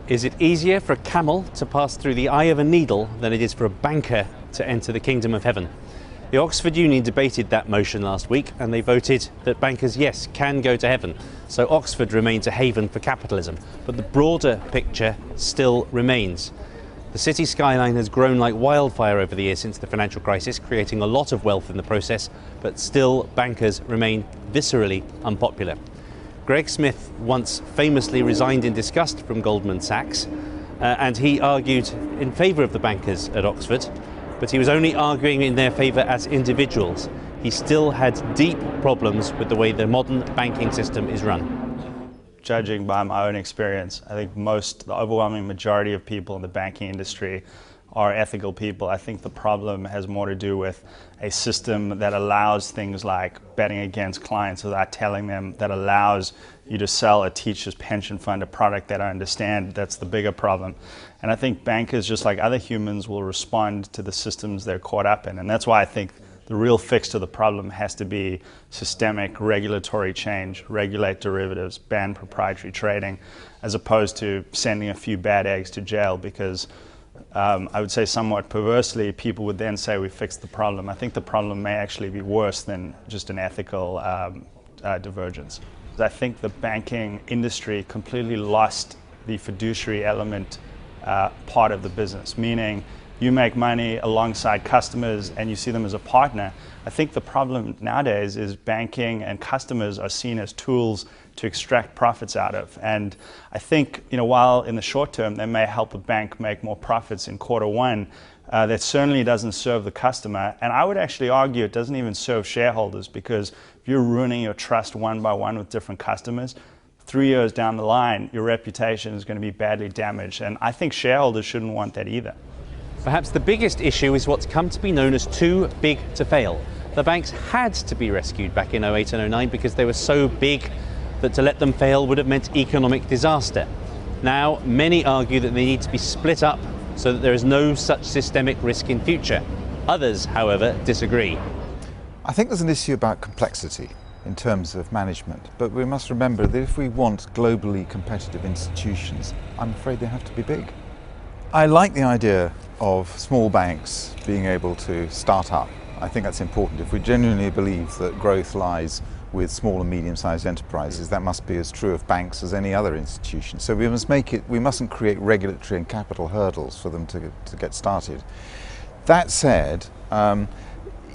Is it easier for a camel to pass through the eye of a needle than it is for a banker to enter the kingdom of heaven? The Oxford Union debated that motion last week and they voted that bankers, yes, can go to heaven. So Oxford remains a haven for capitalism, but the broader picture still remains. The city skyline has grown like wildfire over the years since the financial crisis, creating a lot of wealth in the process, but still bankers remain viscerally unpopular. Greg Smith once famously resigned in disgust from Goldman Sachs, and he argued in favour of the bankers at Oxford, but he was only arguing in their favour as individuals. He still had deep problems with the way the modern banking system is run. Judging by my own experience, I think the overwhelming majority of people in the banking industry are ethical people. I think the problem has more to do with a system that allows things like betting against clients without telling them, that allows you to sell a teacher's pension fund, a product that I understand. That's the bigger problem. And I think bankers, just like other humans, will respond to the systems they're caught up in. And that's why I think the real fix to the problem has to be systemic regulatory change, regulate derivatives, ban proprietary trading, as opposed to sending a few bad eggs to jail, because I would say somewhat perversely, people would then say we fixed the problem. I think the problem may actually be worse than just an ethical divergence. I think the banking industry completely lost the fiduciary element part of the business, meaning you make money alongside customers and you see them as a partner. I think the problem nowadays is banking and customers are seen as tools to extract profits out of. And I think, while in the short term they may help a bank make more profits in quarter one, that certainly doesn't serve the customer. And I would actually argue it doesn't even serve shareholders, because if you're ruining your trust one by one with different customers, 3 years down the line, your reputation is going to be badly damaged. And I think shareholders shouldn't want that either. Perhaps the biggest issue is what's come to be known as too big to fail. The banks had to be rescued back in 08 and 09 because they were so big that to let them fail would have meant economic disaster. Now, many argue that they need to be split up so that there is no such systemic risk in future. Others, however, disagree. I think there's an issue about complexity in terms of management, but we must remember that if we want globally competitive institutions, I'm afraid they have to be big. I like the idea of small banks being able to start up. I think that's important. If we genuinely believe that growth lies with small and medium-sized enterprises, that must be as true of banks as any other institution. So we mustn't create regulatory and capital hurdles for them to get started. That said,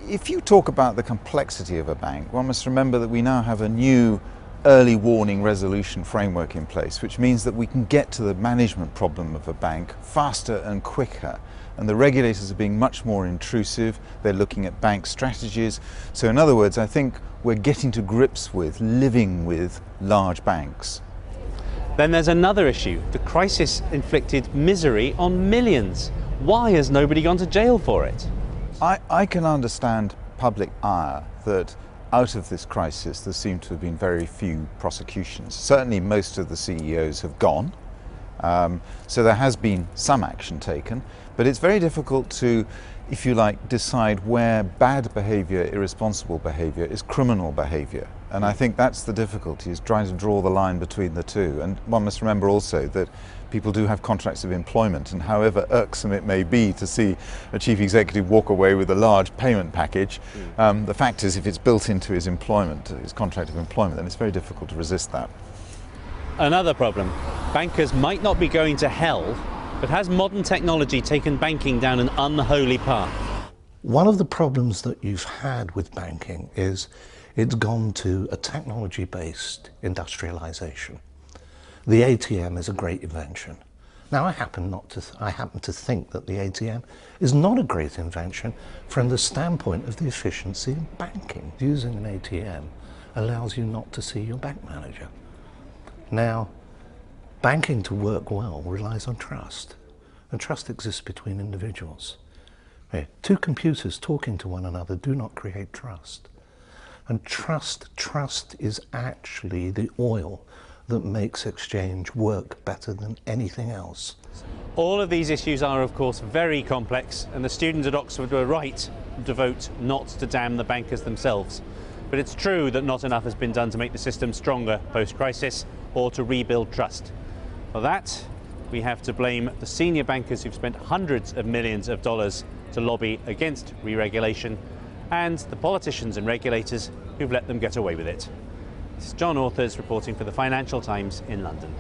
if you talk about the complexity of a bank, one must remember that we now have a new early warning resolution framework in place, which means that we can get to the management problem of a bank faster and quicker. And the regulators are being much more intrusive. They're looking at bank strategies. So in other words, I think we're getting to grips with living with large banks. Then there's another issue. The crisis inflicted misery on millions. Why has nobody gone to jail for it? I can understand public ire that out of this crisis there seem to have been very few prosecutions. Certainly most of the CEOs have gone. So there has been some action taken, but it's very difficult to, if you like, decide where bad behaviour, irresponsible behaviour is criminal behaviour. And I think that's the difficulty, is trying to draw the line between the two. And one must remember also that people do have contracts of employment, and however irksome it may be to see a chief executive walk away with a large payment package, the fact is if it's built into his employment, his contract of employment, then it's very difficult to resist that. Another problem. Bankers might not be going to hell, but has modern technology taken banking down an unholy path? One of the problems that you've had with banking is it's gone to a technology-based industrialization. The ATM is a great invention. Now, I happen to think that the ATM is not a great invention from the standpoint of the efficiency of banking. Using an ATM allows you not to see your bank manager. Now, banking to work well relies on trust, and trust exists between individuals. Two computers talking to one another do not create trust. And trust is actually the oil that makes exchange work better than anything else. All of these issues are, of course, very complex, and the students at Oxford were right to vote not to damn the bankers themselves. But it's true that not enough has been done to make the system stronger post-crisis or to rebuild trust. For that, we have to blame the senior bankers who've spent hundreds of millions of dollars to lobby against re-regulation, and the politicians and regulators who've let them get away with it. This is John Authers reporting for the Financial Times in London.